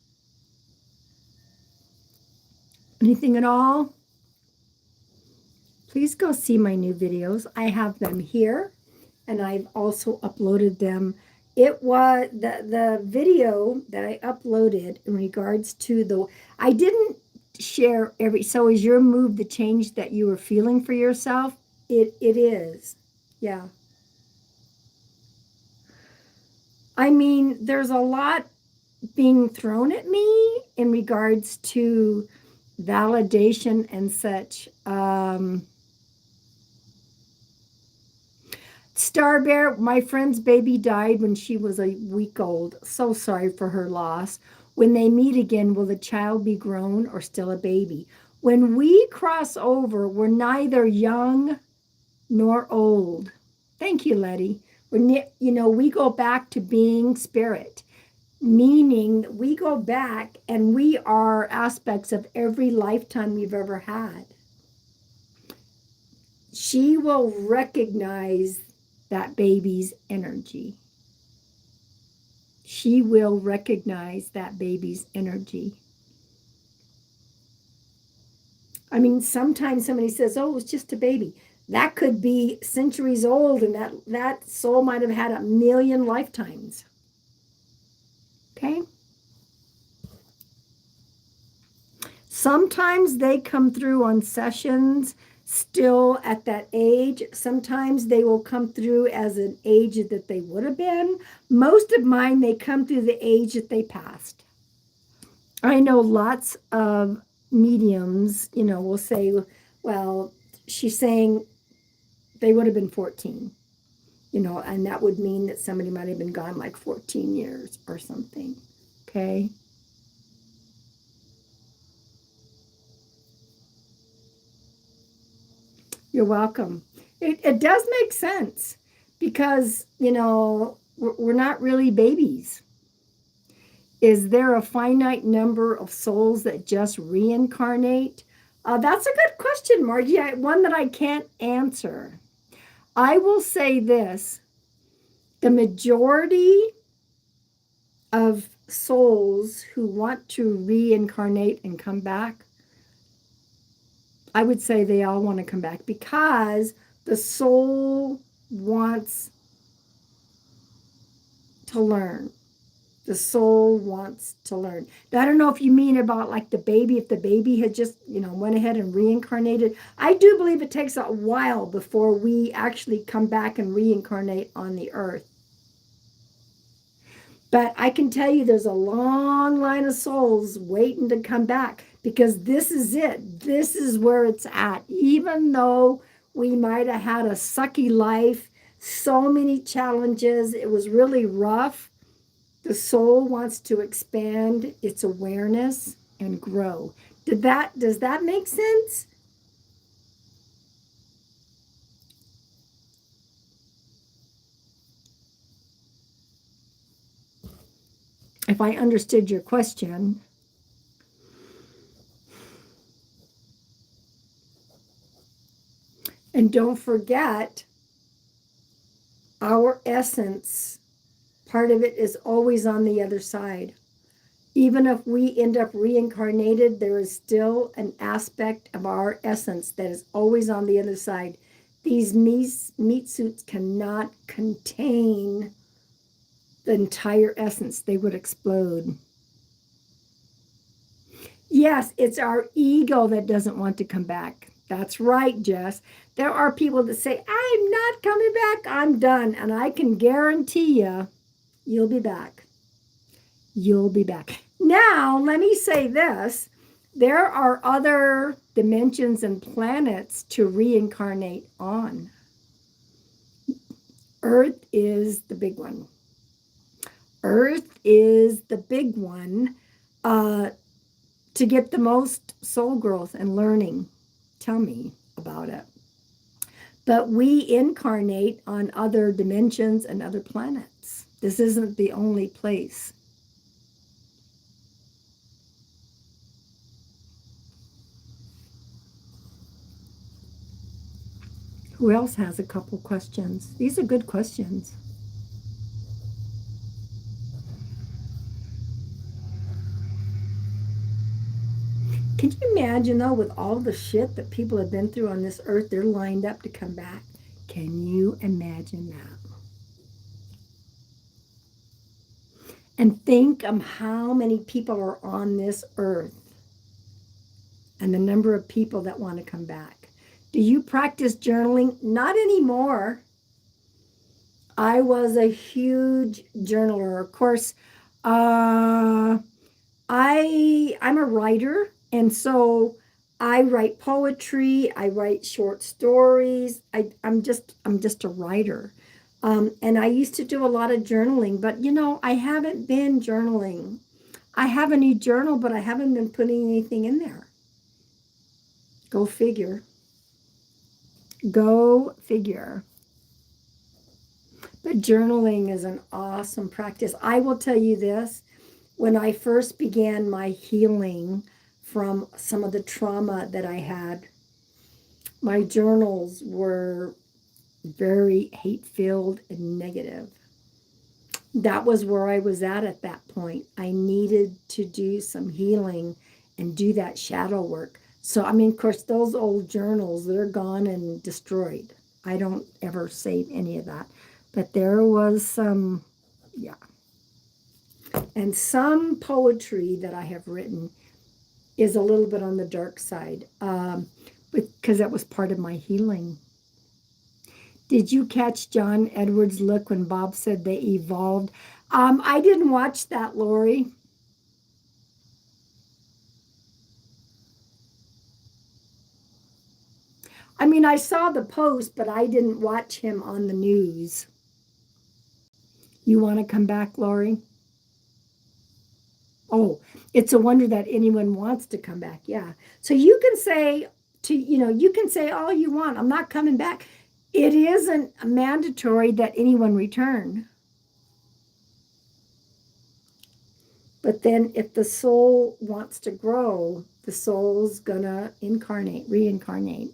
Anything at all? Please go see my new videos. I have them here, and I've also uploaded them. It was the video that I uploaded in regards to I didn't share so is your move the change that you were feeling for yourself? It is. Yeah. I mean, there's a lot being thrown at me in regards to validation and such. Star Bear, my friend's baby died when she was a week old. So sorry for her loss. When they meet again, will the child be grown or still a baby? When we cross over, we're neither young nor old. Thank you, Letty. We go back to being spirit, meaning we go back and we are aspects of every lifetime we've ever had. She will recognize that baby's energy. She will recognize that baby's energy. I mean, sometimes somebody says, oh, it's just a baby. That could be centuries old, and that soul might have had 1,000,000 lifetimes. Okay? Sometimes they come through on sessions still at that age. Sometimes they will come through as an age that they would have been. Most of mine, they come through the age that they passed. I know lots of mediums, will say, well, she's saying they would have been 14, and that would mean that somebody might have been gone like 14 years or something. Okay. You're welcome. It does make sense because, we're not really babies. Is there a finite number of souls that just reincarnate? That's a good question, Margie. One that I can't answer. I will say this: the majority of souls who want to reincarnate and come back, I would say they all want to come back because the soul wants to learn. The soul wants to learn. Now, I don't know if you mean about like the baby, if the baby had just, went ahead and reincarnated. I do believe it takes a while before we actually come back and reincarnate on the earth. But I can tell you there's a long line of souls waiting to come back because this is it. This is where it's at. Even though we might have had a sucky life, so many challenges, it was really rough. The soul wants to expand its awareness and grow. Does that make sense? If I understood your question. And don't forget, our essence, part of it is always on the other side. Even if we end up reincarnated, there is still an aspect of our essence that is always on the other side. These meat suits cannot contain the entire essence, they would explode. Yes, it's our ego that doesn't want to come back. That's right, Jess. There are people that say, I'm not coming back, I'm done. And I can guarantee you'll be back. You'll be back. Now, let me say this: there are other dimensions and planets to reincarnate on. Earth is the big one. Earth is the big one to get the most soul growth and learning. Tell me about it. But we incarnate on other dimensions and other planets. This isn't the only place. Who else has a couple questions? These are good questions. Can you imagine, though, with all the shit that people have been through on this earth, they're lined up to come back? Can you imagine that? And think of how many people are on this earth and the number of people that want to come back. Do you practice journaling? Not anymore. I was a huge journaler. Of course, I'm a writer, and so I write poetry. I write short stories. I'm just a writer, and I used to do a lot of journaling. But I haven't been journaling. I have a new journal, but I haven't been putting anything in there. Go figure. Go figure. But journaling is an awesome practice. I will tell you this: when I first began my healing from some of the trauma that I had, my journals were very hate-filled and negative. That was where I was at that point. I needed to do some healing and do that shadow work. So, of course, those old journals, they're gone and destroyed. I don't ever save any of that. But there was some, yeah. And some poetry that I have written is a little bit on the dark side because that was part of my healing. Did you catch John Edwards' look when Bob said they evolved? I didn't watch that, Lori. I mean, I saw the post, but I didn't watch him on the news. You want to come back, Lori? Oh, it's a wonder that anyone wants to come back. Yeah. So you can say you can say all you want. I'm not coming back. It isn't mandatory that anyone return. But then if the soul wants to grow, the soul's gonna reincarnate.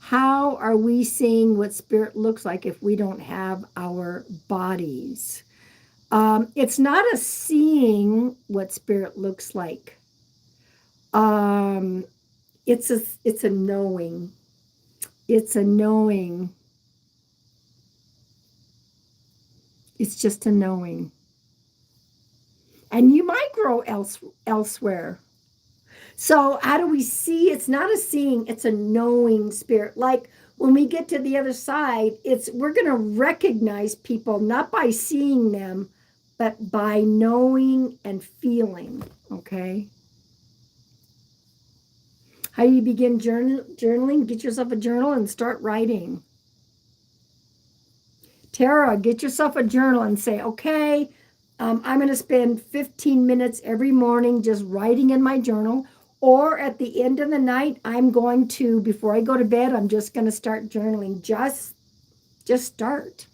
How are we seeing what spirit looks like if we don't have our bodies? It's not a seeing what spirit looks like. It's a knowing. It's a knowing. It's just a knowing. And you might grow elsewhere. So how do we see? It's not a seeing, it's a knowing spirit. Like when we get to the other side, we're going to recognize people not by seeing them, but by knowing and feeling. Okay. How do you begin journaling? Get yourself a journal and start writing. Tara, get yourself a journal and say, okay, I'm going to spend 15 minutes every morning just writing in my journal. Or at the end of the night, I'm going to, before I go to bed, I'm just going to start journaling. Just start.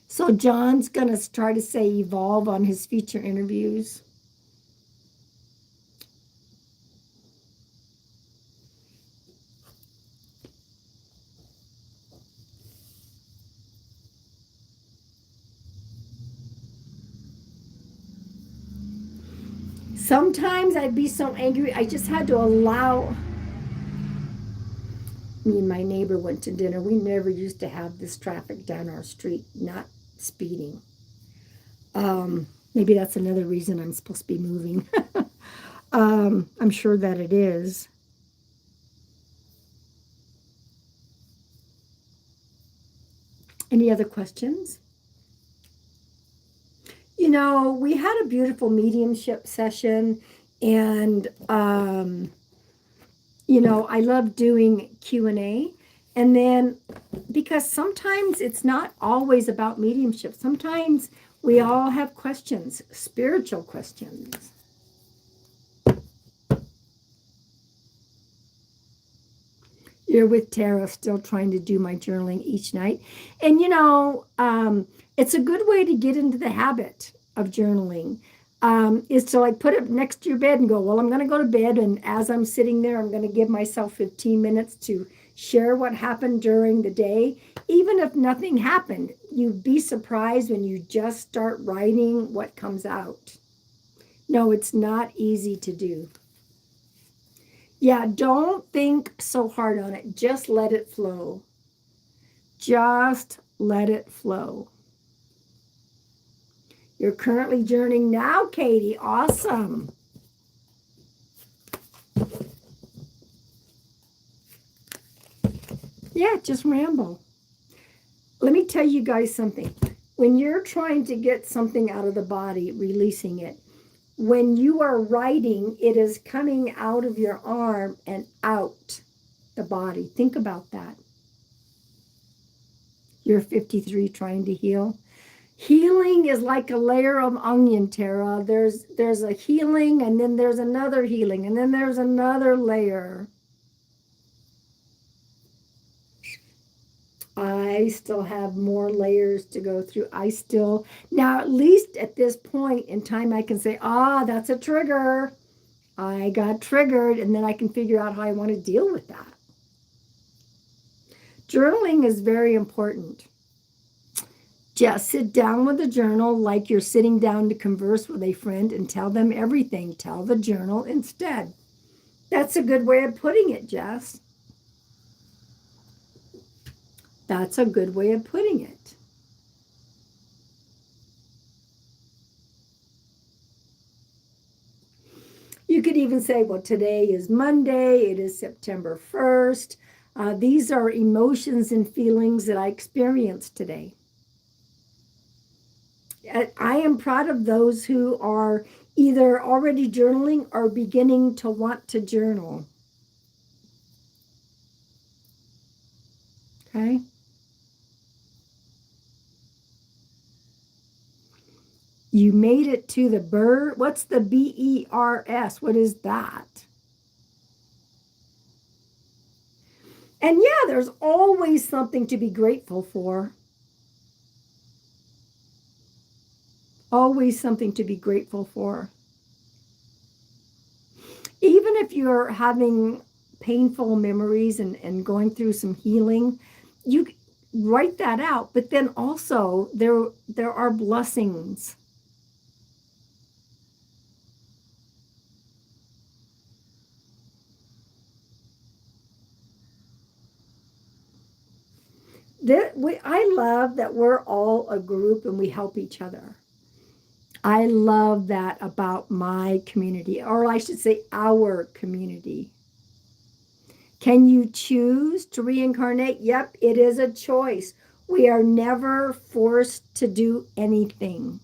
So John's going to try to say evolve on his future interviews. Sometimes I'd be so angry, I just had to allow. Me and my neighbor went to dinner. We never used to have this traffic down our street, not speeding. Maybe that's another reason I'm supposed to be moving. I'm sure that it is. Any other questions? You know, we had a beautiful mediumship session, and you know, I love doing Q&A. And then because sometimes it's not always about mediumship. Sometimes we all have questions, spiritual questions. You're with Tara, still trying to do my journaling each night. And, you know, it's a good way to get into the habit of journaling, is to like put it next to your bed and go, well, I'm going to go to bed. And as I'm sitting there, I'm going to give myself 15 minutes to share what happened during the day. Even if nothing happened, you'd be surprised when you just start writing what comes out. No, it's not easy to do. Yeah, don't think so hard on it. Just let it flow. Just let it flow. You're currently journeying now, Katie. Awesome. Yeah, just ramble. Let me tell you guys something. When you're trying to get something out of the body, releasing it, when you are writing, it is coming out of your arm and out the body. Think about that. You're 53 trying to heal. Healing is like a layer of onion, Tara. There's a healing, and then there's another healing, and then there's another layer. I still have more layers to go through. Now at least at this point in time, I can say, that's a trigger. I got triggered, and then I can figure out how I want to deal with that. Journaling is very important. Just sit down with a journal like you're sitting down to converse with a friend and tell them everything. Tell the journal instead. That's a good way of putting it, Jess. That's a good way of putting it. You could even say, well, today is Monday. It is September 1st. These are emotions and feelings that I experienced today. I am proud of those who are either already journaling or beginning to want to journal. Okay. You made it to the bird. What's the BERS? What is that? And yeah, there's always something to be grateful for. Always something to be grateful for. Even if you're having painful memories and going through some healing, you write that out. But then also there are blessings. I love that we're all a group and we help each other. I love that about my community, or I should say our community. Can you choose to reincarnate? Yep, it is a choice. We are never forced to do anything.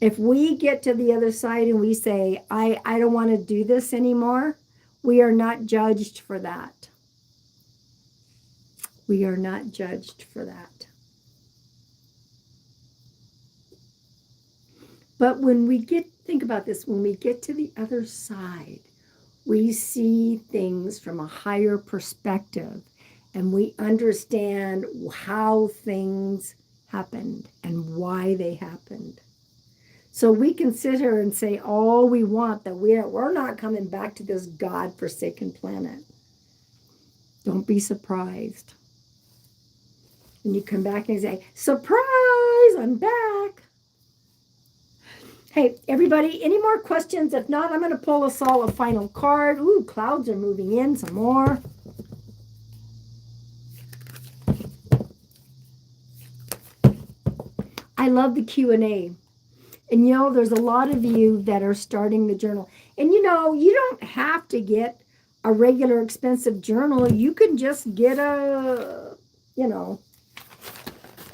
If we get to the other side and we say, I don't want to do this anymore, we are not judged for that. We are not judged for that. But when we think about this, when we get to the other side, we see things from a higher perspective and we understand how things happened and why they happened. So we can sit here and say all we want, that we're not coming back to this God-forsaken planet. Don't be surprised. And you come back and say, surprise, I'm back. Hey, everybody, any more questions? If not, I'm going to pull us all a final card. Ooh, clouds are moving in some more. I love the Q&A. And, there's a lot of you that are starting the journal. And, you don't have to get a regular expensive journal. You can just get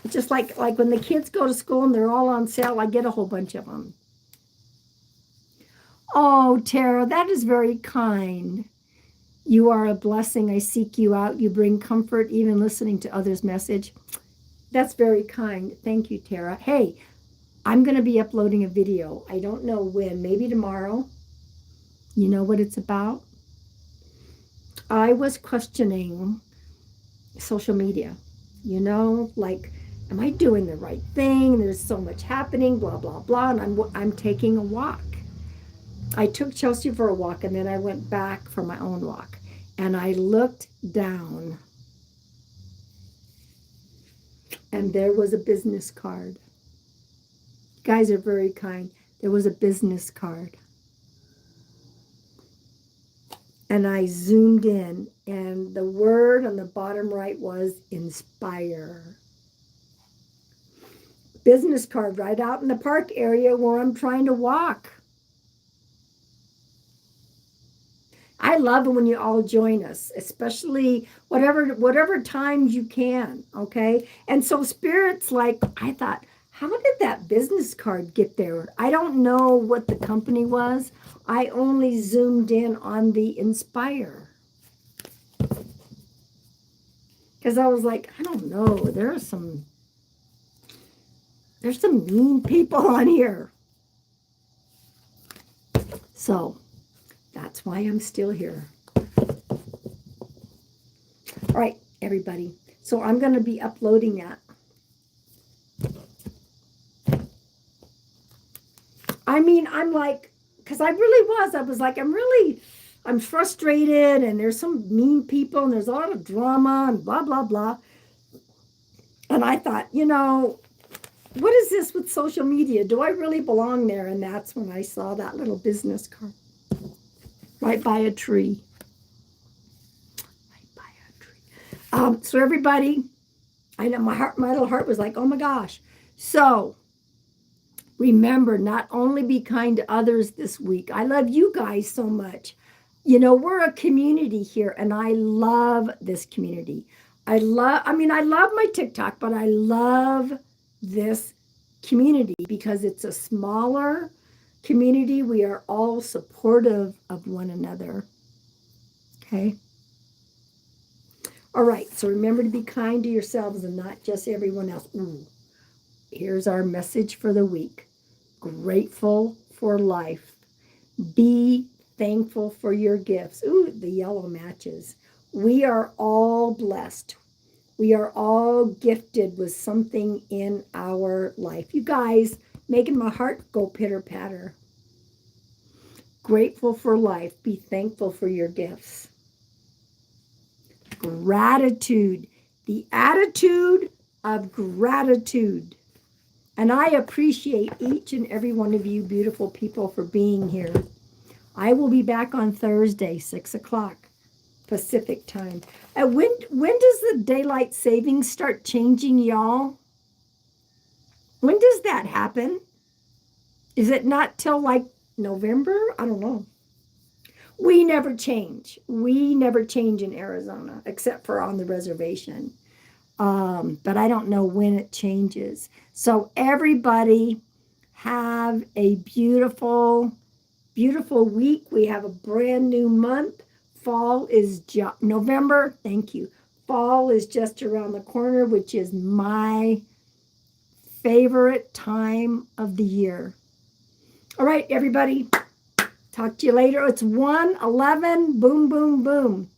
just like when the kids go to school and they're all on sale, I get a whole bunch of them. Oh, Tara, that is very kind. You are a blessing. I seek you out. You bring comfort, even listening to others' message. That's very kind. Thank you, Tara. Hey, I'm going to be uploading a video. I don't know when, maybe tomorrow. You know what it's about? I was questioning social media. Am I doing the right thing? There's so much happening, blah, blah, blah. And I'm taking a walk. I took Chelsea for a walk, and then I went back for my own walk. And I looked down, and there was a business card. You guys are very kind. There was a business card. And I zoomed in, and the word on the bottom right was inspire. Business card right out in the park area where I'm trying to walk. I love it when you all join us, especially whatever times you can, okay? And so Spirit's I thought, how did that business card get there? I don't know what the company was. I only zoomed in on the Inspire. Because I was like, I don't know. There's some mean people on here. So that's why I'm still here. All right, everybody. So I'm going to be uploading that. I mean, because I was like, I'm frustrated, and there's some mean people, and there's a lot of drama, and blah, blah, blah. And I thought, what is this with social media? Do I really belong there? And that's when I saw that little business card. Right by a tree. Right by a tree. So everybody, I know my little heart was like, oh my gosh. So remember, not only be kind to others this week. I love you guys so much. We're a community here, and I love this community. I love my TikTok, but I love this community because it's a smaller community. We are all supportive of one another. Okay. All right, so remember to be kind to yourselves and not just everyone else. Ooh, here's our message for the week. Grateful for life. Be thankful for your gifts. Ooh, the yellow matches. We are all blessed. We are all gifted with something in our life. You guys, making my heart go pitter patter. Grateful for life. Be thankful for your gifts. Gratitude. The attitude of gratitude. And I appreciate each and every one of you beautiful people for being here. I will be back on Thursday, 6 o'clock Pacific time. When does the daylight savings start changing, y'all? When does that happen? Is it not till like November? I don't know. We never change. We never change in Arizona, except for on the reservation. But I don't know when it changes. So everybody have a beautiful, beautiful week. We have a brand new month. Fall is November. Thank you. Fall is just around the corner, which is my favorite time of the year. All right, everybody. Talk to you later. It's 1:11. Boom, boom, boom.